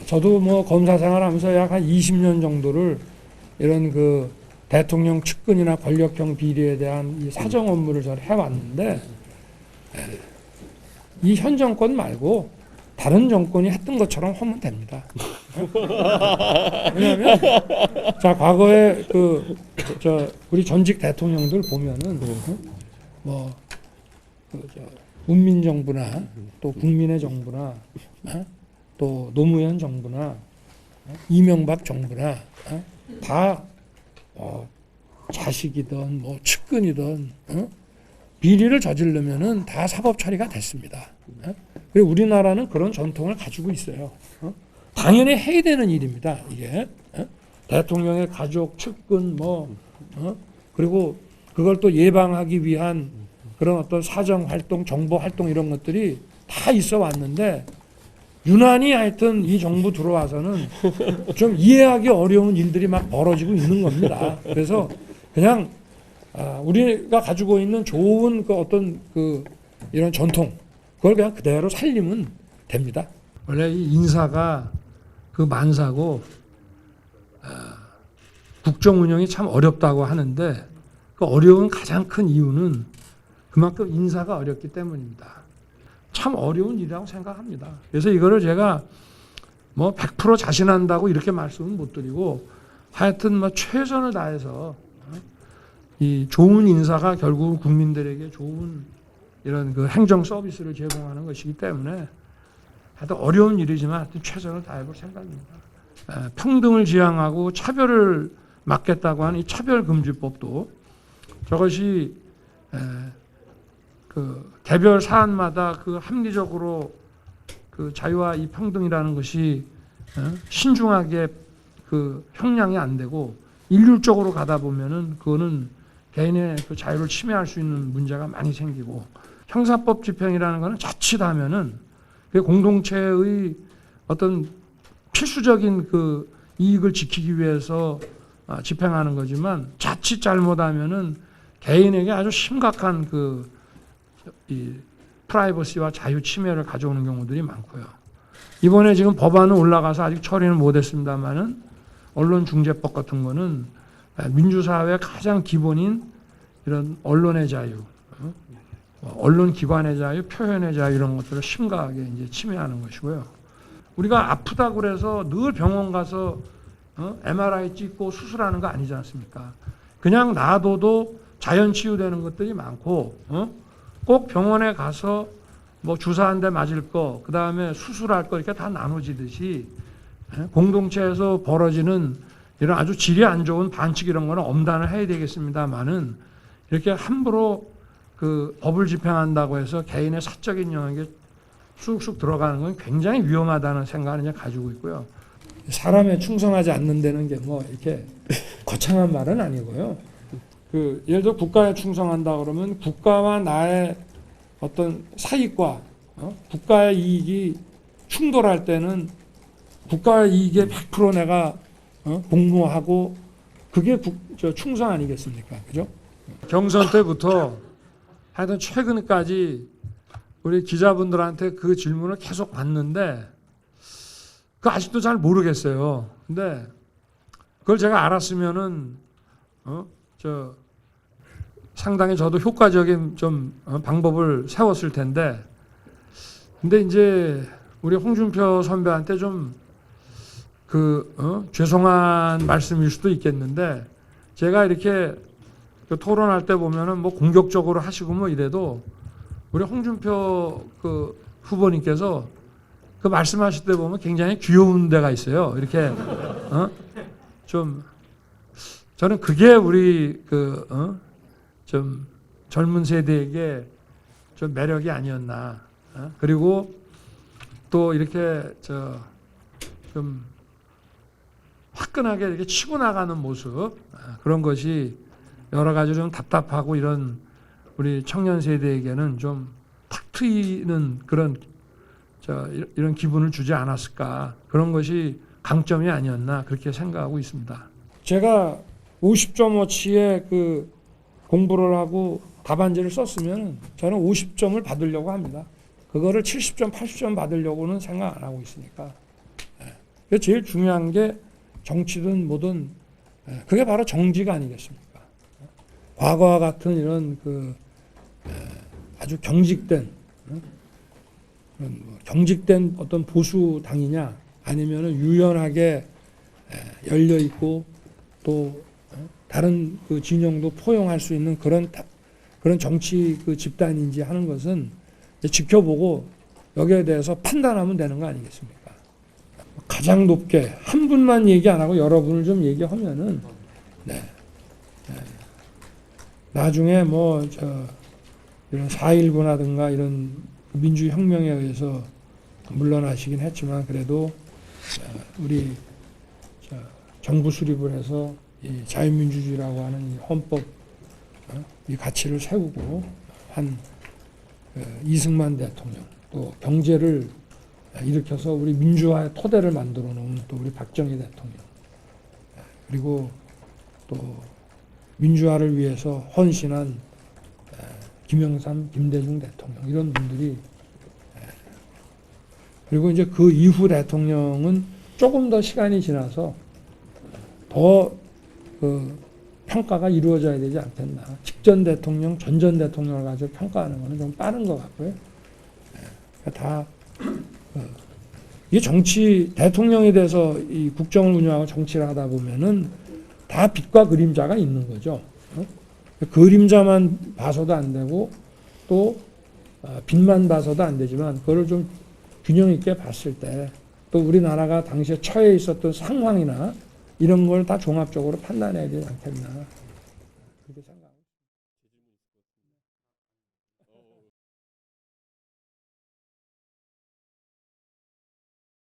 저도 뭐 검사 생활하면서 약 한 20년 정도를 이런 그 대통령 측근이나 권력형 비리에 대한 이 사정 업무를 저는 해왔는데, 이 현 정권 말고 다른 정권이 했던 것처럼 하면 됩니다. 왜냐하면 자, 과거에 우리 전직 대통령들 보면은 뭐 문민 정부나 또 국민의 정부나 또 노무현 정부나 이명박 정부나 다 자식이든 뭐 측근이든 비리를 저지르면은 다 사법 처리가 됐습니다. 그리고 우리나라는 그런 전통을 가지고 있어요. 당연히 해야 되는 일입니다. 이게 대통령의 가족, 측근 그리고 그걸 또 예방하기 위한 그런 어떤 사정 활동, 정보 활동 이런 것들이 다 있어 왔는데, 유난히 하여튼 이 정부 들어와서는 좀 이해하기 어려운 일들이 막 벌어지고 있는 겁니다. 그래서 그냥 우리가 가지고 있는 좋은 그 어떤 그 이런 전통, 그걸 그냥 그대로 살리면 됩니다. 원래 이 인사가 그 만사고 국정 운영이 참 어렵다고 하는데, 그 어려운 가장 큰 이유는 그만큼 인사가 어렵기 때문입니다. 참 어려운 일이라고 생각합니다. 그래서 이거를 제가 뭐 100% 자신한다고 이렇게 말씀은 못 드리고, 하여튼 뭐 최선을 다해서 이 좋은 인사가 결국 국민들에게 좋은 이런 그 행정 서비스를 제공하는 것이기 때문에 하여튼 어려운 일이지만 하여튼 최선을 다해볼 생각입니다. 평등을 지향하고 차별을 막겠다고 하는 이 차별금지법도, 저것이 그 개별 사안마다 그 합리적으로 그 자유와 이 평등이라는 것이 신중하게 그 형량이 안 되고 일률적으로 가다 보면은 그거는 개인의 그 자유를 침해할 수 있는 문제가 많이 생기고, 형사법 집행이라는 것은 자칫하면은 그 공동체의 어떤 필수적인 그 이익을 지키기 위해서 집행하는 거지만, 자칫 잘못하면은 개인에게 아주 심각한 이 프라이버시와 자유 침해를 가져오는 경우들이 많고요. 이번에 지금 법안은 올라가서 아직 처리는 못했습니다만은, 언론중재법 같은 거는 민주사회의 가장 기본인 이런 언론의 자유, 언론기관의 자유, 표현의 자유 이런 것들을 심각하게 이제 침해하는 것이고요. 우리가 아프다고 그래서 늘 병원 가서 MRI 찍고 수술하는 거 아니지 않습니까? 그냥 놔둬도 자연 치유되는 것들이 많고, 꼭 병원에 가서 뭐 주사 한 대 맞을 거, 그 다음에 수술할 거 이렇게 다 나눠지듯이 공동체에서 벌어지는 이런 아주 질이 안 좋은 반칙 이런 거는 엄단을 해야 되겠습니다만은, 이렇게 함부로 그 법을 집행한다고 해서 개인의 사적인 영역에 쑥쑥 들어가는 건 굉장히 위험하다는 생각을 이제 가지고 있고요. 사람에 충성하지 않는 데는 게 뭐 이렇게 거창한 말은 아니고요. 그 예를 들어 국가에 충성한다 그러면 국가와 나의 어떤 사익과 국가의 이익이 충돌할 때는 국가의 이익에 100% 내가 복무하고, 그게 충성 아니겠습니까? 그죠? 경선 때부터 하여튼 최근까지 우리 기자분들한테 그 질문을 계속 받는데, 그 아직도 잘 모르겠어요. 근데 그걸 제가 알았으면은 상당히 저도 효과적인 좀 방법을 세웠을 텐데, 근데 이제 우리 홍준표 선배한테 좀 죄송한 말씀일 수도 있겠는데, 제가 이렇게 토론할 때 보면은 뭐 공격적으로 하시고 뭐 이래도 우리 홍준표 그 후보님께서 그 말씀하실 때 보면 굉장히 귀여운 데가 있어요. 이렇게 좀 저는 그게 우리 좀 젊은 세대에게 좀 매력이 아니었나. 그리고 또 이렇게 좀 화끈하게 이렇게 치고 나가는 모습, 그런 것이 여러 가지 좀 답답하고 이런 우리 청년 세대에게는 좀 탁 트이는 그런 이런 기분을 주지 않았을까. 그런 것이 강점이 아니었나 그렇게 생각하고 있습니다. 제가 50점어치의 그 공부를 하고 답안지를 썼으면 저는 50점을 받으려고 합니다. 그거를 70점, 80점 받으려고는 생각 안 하고 있으니까. 제일 중요한 게 정치든 뭐든 그게 바로 정지가 아니겠습니까? 과거와 같은 이런 아주 경직된 경직된 어떤 보수 당이냐 아니면은 유연하게 열려 있고 또 다른 진영도 포용할 수 있는 그런 정치 집단인지 하는 것은 지켜보고 여기에 대해서 판단하면 되는 거 아니겠습니까? 가장 높게 한 분만 얘기 안 하고 여러분을 좀 얘기하면은 나중에 이런 4.19라든가 이런 민주혁명에 의해서 물러나시긴 했지만 그래도 우리 정부 수립을 해서 이 자유민주주의라고 하는 이 헌법 이 가치를 세우고 한 이승만 대통령 또 경제를 일으켜서 우리 민주화의 토대를 만들어 놓은 또 우리 박정희 대통령 그리고 또 민주화를 위해서 헌신한 김영삼, 김대중 대통령 이런 분들이 그리고 이제 그 이후 대통령은 조금 더 시간이 지나서 더 평가가 이루어져야 되지 않겠나. 직전 대통령, 전전 대통령을 가지고 평가하는 것은 좀 빠른 것 같고요. 다 이게 정치 대통령에 대해서 이 국정을 운영하고 정치를 하다 보면은 다 빛과 그림자가 있는 거죠. 그림자만 봐서도 안 되고 또 빛만 봐서도 안 되지만 그거를 좀 균형 있게 봤을 때 또 우리나라가 당시에 처해 있었던 상황이나 이런 걸 다 종합적으로 판단해야 되지 않겠나.